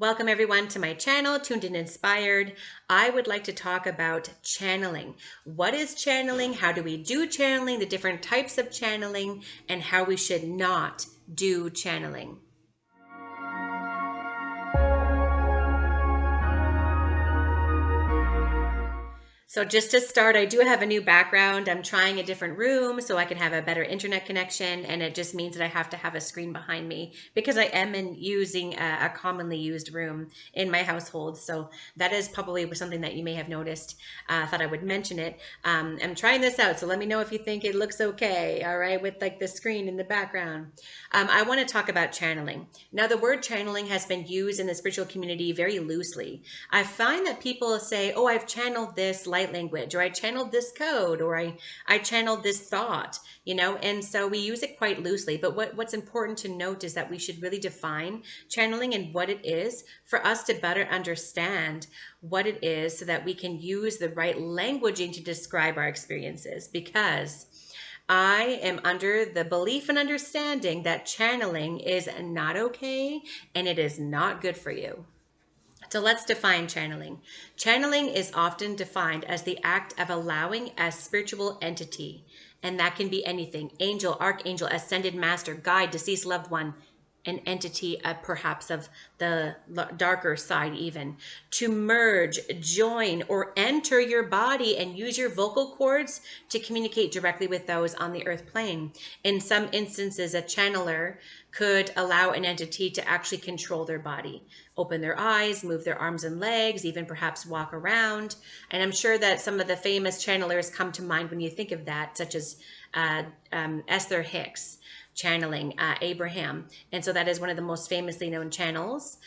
Welcome everyone to my channel, Tuned and Inspired. I would like to talk about channeling. What is channeling? How do we do channeling? The different types of channeling and how we should not do channeling. So just to start, I do have a new background. I'm trying a different room so I can have a better internet connection, and it just means that I have to have a screen behind me because I am using a commonly used room in my household. So that is probably something that you may have noticed. I thought I would mention it. I'm trying this out, so let me know if you think it looks okay, all right, with like the screen in the background. I want to talk about channeling. Now, the word channeling has been used in the spiritual community very loosely. I find that people say, oh, I've channeled this light language, or I channeled this code, or I channeled this thought, and so we use it quite loosely. But what's important to note is that we should really define channeling and what it is for us to better understand what it is so that we can use the right languaging to describe our experiences, because I am under the belief and understanding that channeling is not okay and it is not good for you. So let's define channeling. Channeling is often defined as the act of allowing a spiritual entity, and that can be anything: angel, archangel, ascended master, guide, deceased loved one, an entity perhaps of the darker side even, to merge, join, or enter your body and use your vocal cords to communicate directly with those on the earth plane. In some instances, a channeler could allow an entity to actually control their body, open their eyes, move their arms and legs, even perhaps walk around. And I'm sure that some of the famous channelers come to mind when you think of that, such as Esther Hicks channeling Abraham. And so that is one of the most famously known channels,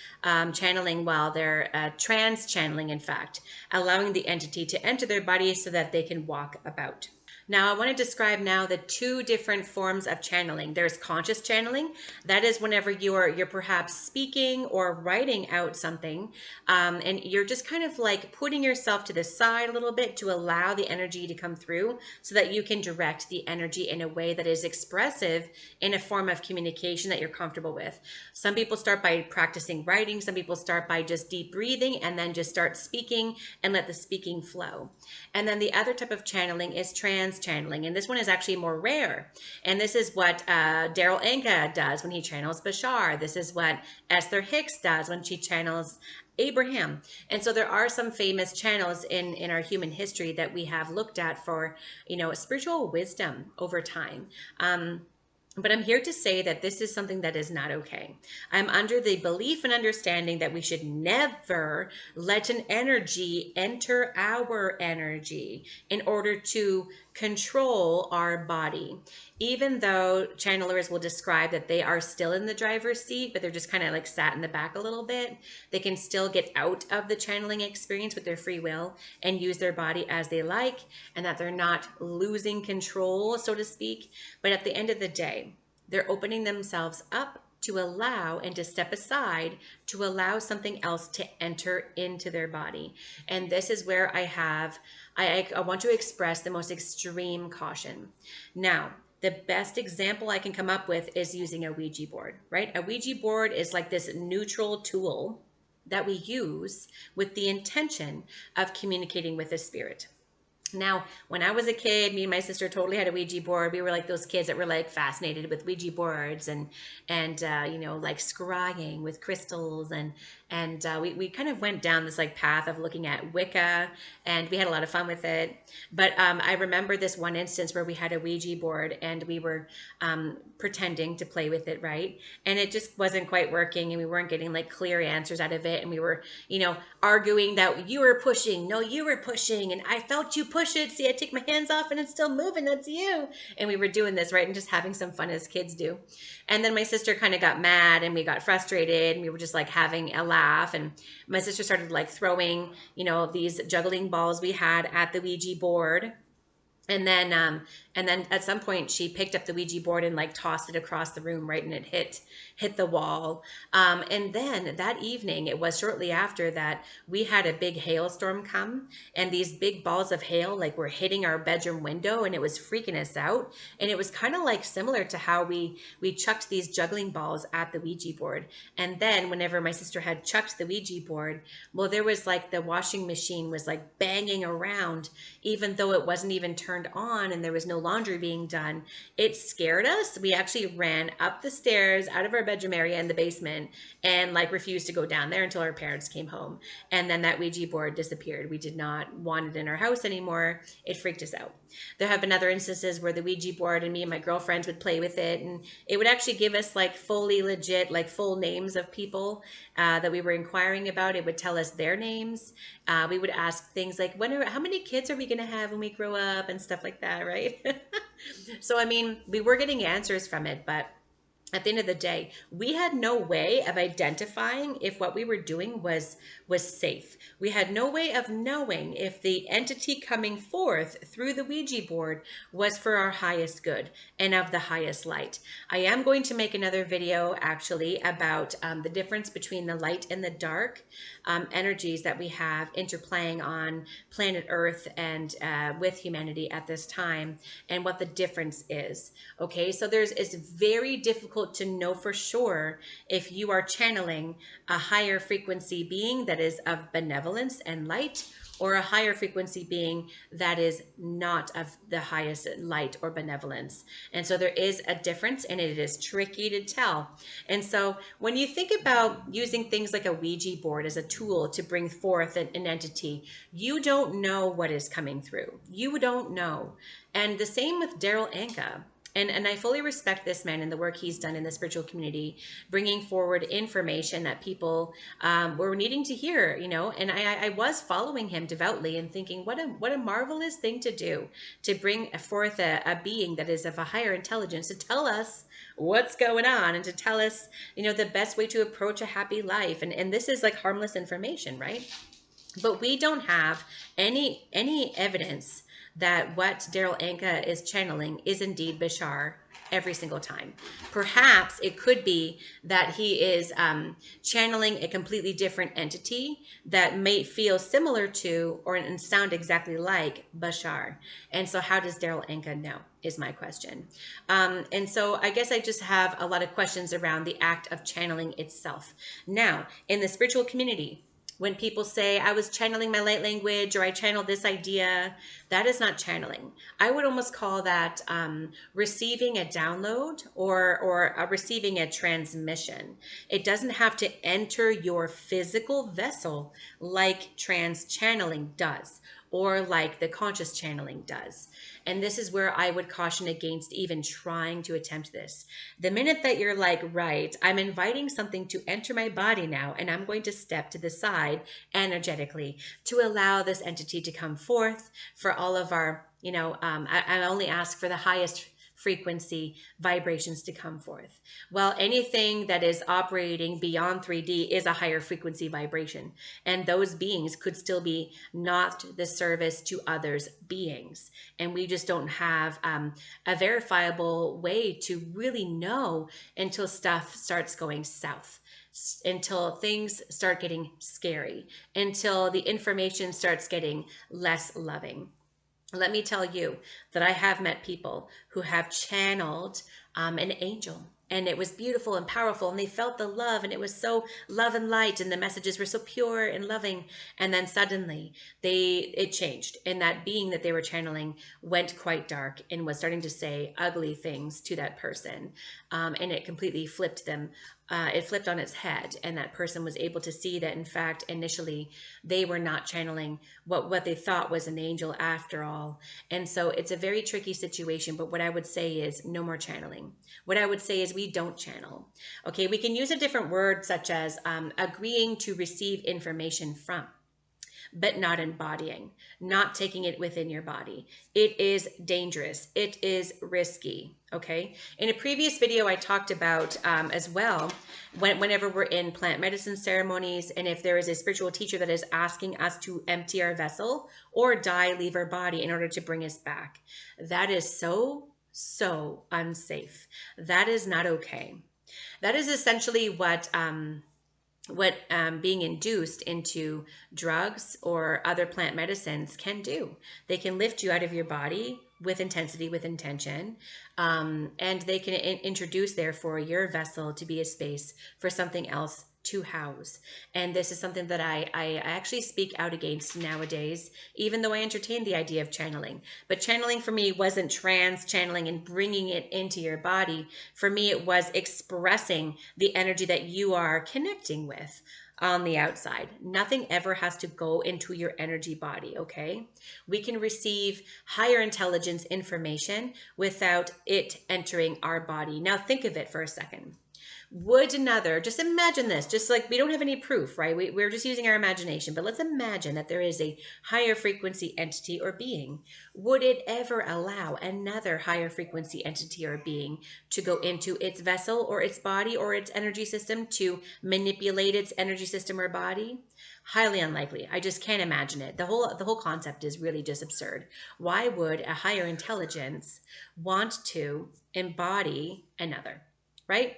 channeling while they're trans channeling, in fact, allowing the entity to enter their body so that they can walk about. Now, I want to describe now the two different forms of channeling. There's conscious channeling. That is whenever you're perhaps speaking or writing out something, and you're just kind of like putting yourself to the side a little bit to allow the energy to come through so that you can direct the energy in a way that is expressive in a form of communication that you're comfortable with. Some people start by practicing writing. Some people start by just deep breathing and then just start speaking and let the speaking flow. And then the other type of channeling is trans channeling, and this one is actually more rare. And this is what Daryl Anka does when he channels Bashar. This is what Esther Hicks does when she channels Abraham. And so there are some famous channels in our human history that we have looked at for, spiritual wisdom over time. But I'm here to say that this is something that is not okay. I'm under the belief and understanding that we should never let an energy enter our energy in order to control our body. Even though channelers will describe that they are still in the driver's seat, but they're just kind of like sat in the back a little bit, they can still get out of the channeling experience with their free will and use their body as they like, and that they're not losing control, so to speak. But at the end of the day, they're opening themselves up to allow and to step aside to allow something else to enter into their body. And this is where I want to express the most extreme caution. Now, the best example I can come up with is using a Ouija board, right? A Ouija board is like this neutral tool that we use with the intention of communicating with a spirit. Now, when I was a kid, me and my sister totally had a Ouija board. We were like those kids that were like fascinated with Ouija boards and like scrying with crystals, and we kind of went down this like path of looking at Wicca, and we had a lot of fun with it. But I remember this one instance where we had a Ouija board and we were pretending to play with it, right? And it just wasn't quite working, and we weren't getting like clear answers out of it. And we were, arguing that you were pushing, no, you were pushing, and I felt you push it. See, I take my hands off and it's still moving. That's you. And we were doing this, right? And just having some fun as kids do. And then my sister kind of got mad and we got frustrated and we were just like having a laugh. And my sister started like throwing, these juggling balls we had at the Ouija board. And then And then at some point she picked up the Ouija board and like tossed it across the room, right? And it hit the wall. And then that evening, it was shortly after that, we had a big hailstorm come, and these big balls of hail like were hitting our bedroom window, and it was freaking us out. And it was kind of like similar to how we chucked these juggling balls at the Ouija board. And then whenever my sister had chucked the Ouija board, well, there was like the washing machine was like banging around, even though it wasn't even turned on and there was no laundry being done. It scared us. We actually ran up the stairs out of our bedroom area in the basement and like refused to go down there until our parents came home. And then that Ouija board disappeared. We did not want it in our house anymore. It freaked us out. There have been other instances where the Ouija board and me and my girlfriends would play with it, and it would actually give us like fully legit, like full names of people that we were inquiring about. It would tell us their names. We would ask things like, how many kids are we going to have when we grow up, and stuff like that, right? So, I mean, we were getting answers from it, but at the end of the day, we had no way of identifying if what we were doing was safe. We had no way of knowing if the entity coming forth through the Ouija board was for our highest good and of the highest light. I am going to make another video actually about the difference between the light and the dark energies that we have interplaying on planet Earth and with humanity at this time, and what the difference is. Okay, so it's very difficult to know for sure if you are channeling a higher frequency being that is of benevolence and light, or a higher frequency being that is not of the highest light or benevolence. And so there is a difference, and it is tricky to tell. And so when you think about using things like a Ouija board as a tool to bring forth an entity, you don't know what is coming through. You don't know. And the same with Daryl Anka. And I fully respect this man and the work he's done in the spiritual community, bringing forward information that people were needing to hear, you know. And I was following him devoutly and thinking, what a marvelous thing to do, to bring forth a being that is of a higher intelligence to tell us what's going on and to tell us, you know, the best way to approach a happy life. And this is like harmless information, right? But we don't have any evidence that what Daryl Anka is channeling is indeed Bashar every single time. Perhaps it could be that he is channeling a completely different entity that may feel similar to or and sound exactly like Bashar. And so how does Daryl Anka know is my question. And so I guess I just have a lot of questions around the act of channeling itself. Now, in the spiritual community, when people say, I was channeling my light language, or I channeled this idea, that is not channeling. I would almost call that receiving a download or receiving a transmission. It doesn't have to enter your physical vessel like trans channeling does, or like the conscious channeling does. And this is where I would caution against even trying to attempt this. The minute that you're like, right, I'm inviting something to enter my body now, and I'm going to step to the side energetically to allow this entity to come forth for all of our, you know, I only ask for the highest frequency vibrations to come forth. Well, anything that is operating beyond 3D is a higher frequency vibration, and those beings could still be not the service to others beings. And we just don't have a verifiable way to really know until stuff starts going south, until things start getting scary, until the information starts getting less loving. Let me tell you that I have met people who have channeled an angel, and it was beautiful and powerful, and they felt the love, and it was so love and light, and the messages were so pure and loving. And then suddenly it changed, and that being that they were channeling went quite dark and was starting to say ugly things to that person, and it completely flipped them. It flipped on its head, and that person was able to see that, in fact, initially they were not channeling what they thought was an angel after all. And so it's a very tricky situation, but what I would say is no more channeling. What I would say is we don't channel. Okay, we can use a different word such as agreeing to receive information from. but not embodying, not taking it within your body. It is dangerous. It is risky. Okay. In a previous video, I talked about as well, whenever we're in plant medicine ceremonies, and if there is a spiritual teacher that is asking us to empty our vessel or die, leave our body in order to bring us back, that is so unsafe. That is not okay. That is essentially what being induced into drugs or other plant medicines can do. They can lift you out of your body with intensity, with intention, and they can introduce, therefore, your vessel to be a space for something else to house. And this is something that I actually speak out against nowadays, even though I entertain the idea of channeling. But channeling for me wasn't trans channeling and bringing it into your body. For me, it was expressing the energy that you are connecting with on the outside. Nothing ever has to go into your energy body, okay? We can receive higher intelligence information without it entering our body. Now think of it for a second. Would another, just imagine this, just like we don't have any proof, right? We're just using our imagination, but let's imagine that there is a higher frequency entity or being. Would it ever allow another higher frequency entity or being to go into its vessel or its body or its energy system to manipulate its energy system or body? Highly unlikely. I just can't imagine it. The whole concept is really just absurd. Why would a higher intelligence want to embody another, right?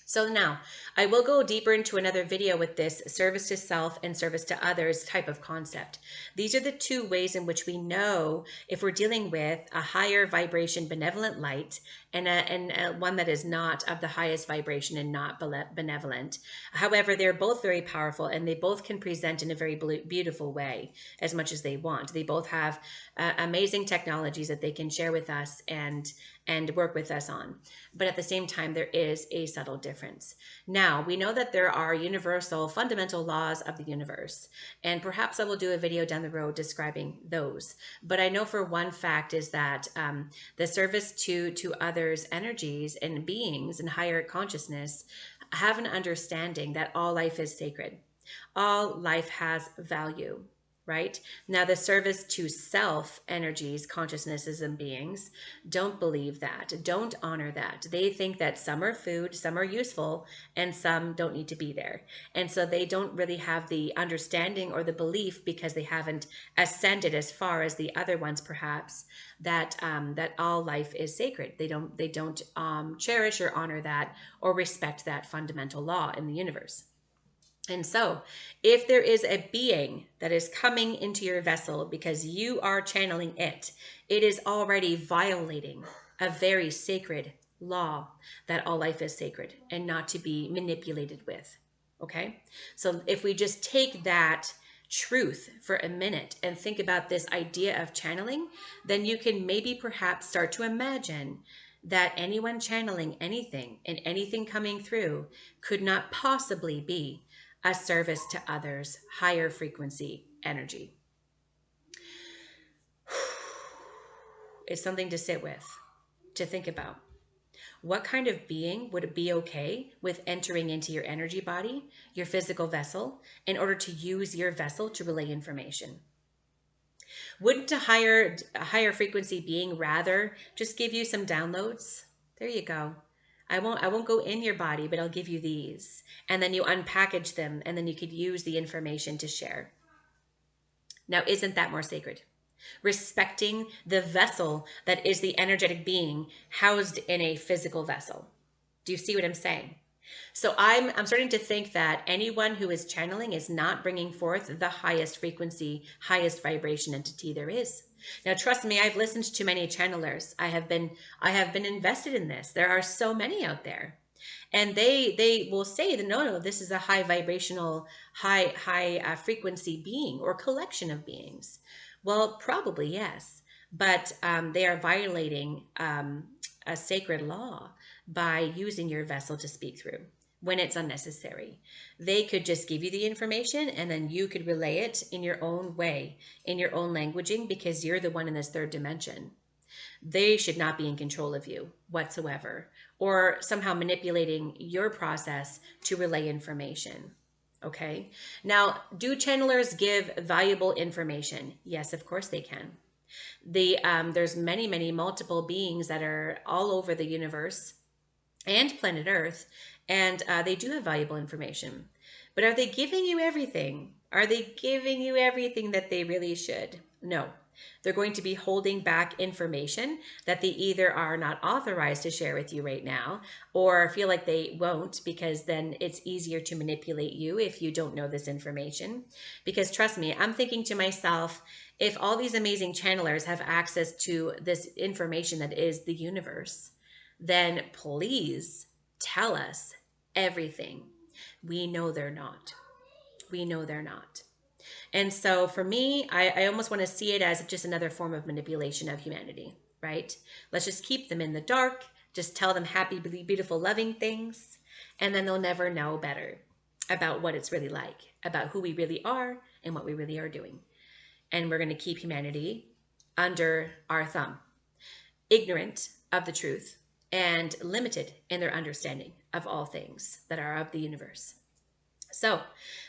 So now I will go deeper into another video with this service to self and service to others type of concept. These are the two ways in which we know if we're dealing with a higher vibration benevolent light and one that is not of the highest vibration and not benevolent. However, they're both very powerful and they both can present in a very beautiful way as much as they want. They both have amazing technologies that they can share with us and work with us on. But at the same time, there is a subtle difference. Now, we know that there are universal fundamental laws of the universe, and perhaps I will do a video down the road describing those. But I know for one fact is that the service to others' energies and beings and higher consciousness have an understanding that all life is sacred. All life has value. Right? Now, the service to self energies, consciousnesses, and beings don't believe that, don't honor that. They think that some are food, some are useful, and some don't need to be there. And so they don't really have the understanding or the belief, because they haven't ascended as far as the other ones, perhaps, that that all life is sacred. They don't cherish or honor that or respect that fundamental law in the universe. And so, if there is a being that is coming into your vessel because you are channeling it, it is already violating a very sacred law that all life is sacred and not to be manipulated with. Okay? So, if we just take that truth for a minute and think about this idea of channeling, then you can maybe perhaps start to imagine that anyone channeling anything and anything coming through could not possibly be a service to others, higher frequency energy. It's something to sit with, to think about. What kind of being would be okay with entering into your energy body, your physical vessel, in order to use your vessel to relay information? Wouldn't a higher frequency being rather just give you some downloads? There you go. I won't go in your body, but I'll give you these. And then you unpackage them, and then you could use the information to share. Now, isn't that more sacred? Respecting the vessel that is the energetic being housed in a physical vessel. Do you see what I'm saying? So I'm starting to think that anyone who is channeling is not bringing forth the highest frequency, highest vibration entity there is. Now, trust me, I've listened to many channelers. I have been invested in this. There are so many out there, and they will say that no, this is a high vibrational, high frequency being or collection of beings. Well, probably yes, but they are violating a sacred law by using your vessel to speak through when it's unnecessary. They could just give you the information and then you could relay it in your own way, in your own languaging, because you're the one in this third dimension. They should not be in control of you whatsoever, or somehow manipulating your process to relay information. Okay. Now, do channelers give valuable information? Yes, of course they can. There's many multiple beings that are all over the universe and planet Earth, and they do have valuable information. But are they giving you everything? Are they giving you everything that they really should? No. They're going to be holding back information that they either are not authorized to share with you right now or feel like they won't, because then it's easier to manipulate you if you don't know this information. Because trust me, I'm thinking to myself, if all these amazing channelers have access to this information that is the universe, then please tell us everything. We know they're not. We know they're not. And so for me, I almost want to see it as just another form of manipulation of humanity, right? Let's just keep them in the dark, just tell them happy, beautiful, loving things, and then they'll never know better about what it's really like, about who we really are and what we really are doing. And we're going to keep humanity under our thumb, ignorant of the truth and limited in their understanding of all things that are of the universe. So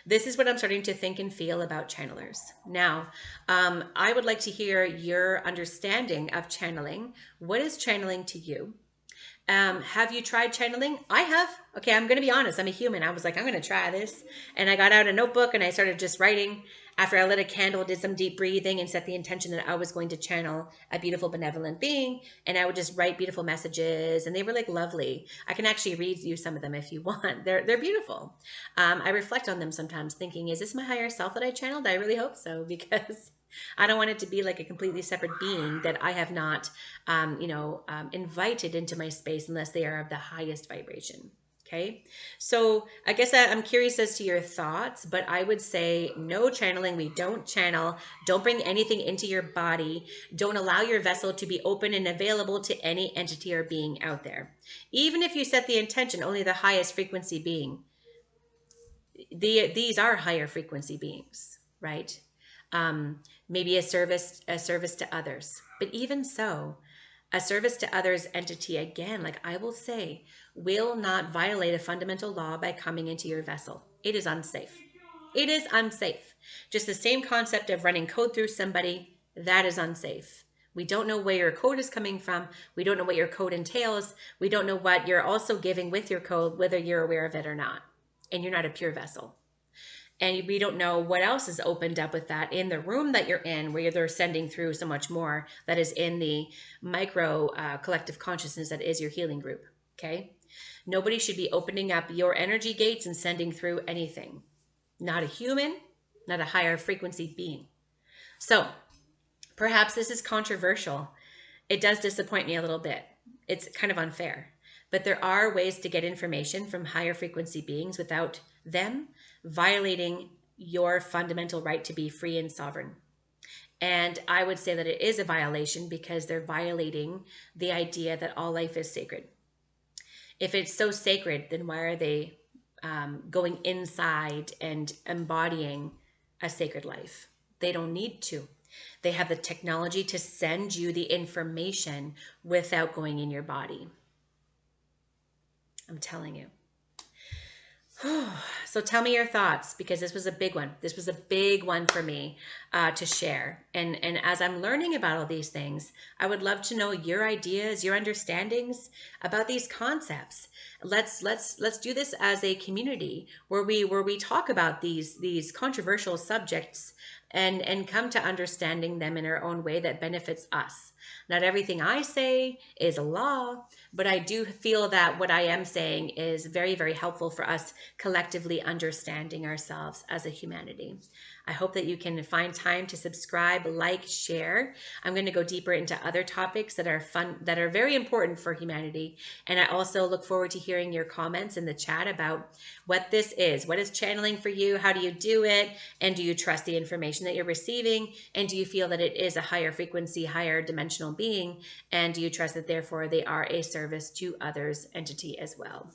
this is what I'm starting to think and feel about channelers. Now, I would like to hear your understanding of channeling. What is channeling to you? Have you tried channeling? I have. Okay, I'm going to be honest. I'm a human. I was like, I'm going to try this. And I got out a notebook and I started just writing. After I lit a candle, did some deep breathing and set the intention that I was going to channel a beautiful, benevolent being. And I would just write beautiful messages. And they were like lovely. I can actually read you some of them if you want. They're beautiful. I reflect on them sometimes thinking, is this my higher self that I channeled? I really hope so, because I don't want it to be like a completely separate being that I have not, invited into my space unless they are of the highest vibration. Okay. So I guess I'm curious as to your thoughts, but I would say no channeling. We don't channel. Don't bring anything into your body. Don't allow your vessel to be open and available to any entity or being out there. Even if you set the intention, only the highest frequency being. These are higher frequency beings, right? Maybe a service to others. But even so, a service to others entity, again, like I will say, will not violate a fundamental law by coming into your vessel. It is unsafe. It is unsafe. Just the same concept of running code through somebody, that is unsafe. We don't know where your code is coming from. We don't know what your code entails. We don't know what you're also giving with your code, whether you're aware of it or not. And you're not a pure vessel. And we don't know what else is opened up with that in the room that you're in, where they're sending through so much more that is in the micro collective consciousness that is your healing group. Okay. Nobody should be opening up your energy gates and sending through anything. Not a human, not a higher frequency being. So perhaps this is controversial. It does disappoint me a little bit. It's kind of unfair. But there are ways to get information from higher frequency beings without them violating your fundamental right to be free and sovereign. And I would say that it is a violation because they're violating the idea that all life is sacred. If it's so sacred, then why are they going inside and embodying a sacred life? They don't need to. They have the technology to send you the information without going in your body. I'm telling you. So tell me your thoughts, because this was a big one. This was a big one for me to share. And as I'm learning about all these things, I would love to know your ideas, your understandings about these concepts. Let's do this as a community where we talk about these controversial subjects and come to understanding them in our own way that benefits us. Not everything I say is a law, but I do feel that what I am saying is very, very helpful for us collectively understanding ourselves as a humanity. I hope that you can find time to subscribe, like, share. I'm going to go deeper into other topics that are fun, that are very important for humanity. And I also look forward to hearing your comments in the chat about what this is. What is channeling for you? How do you do it? And do you trust the information that you're receiving? And do you feel that it is a higher frequency, higher dimensional being? And do you trust that therefore they are a service to others entity as well?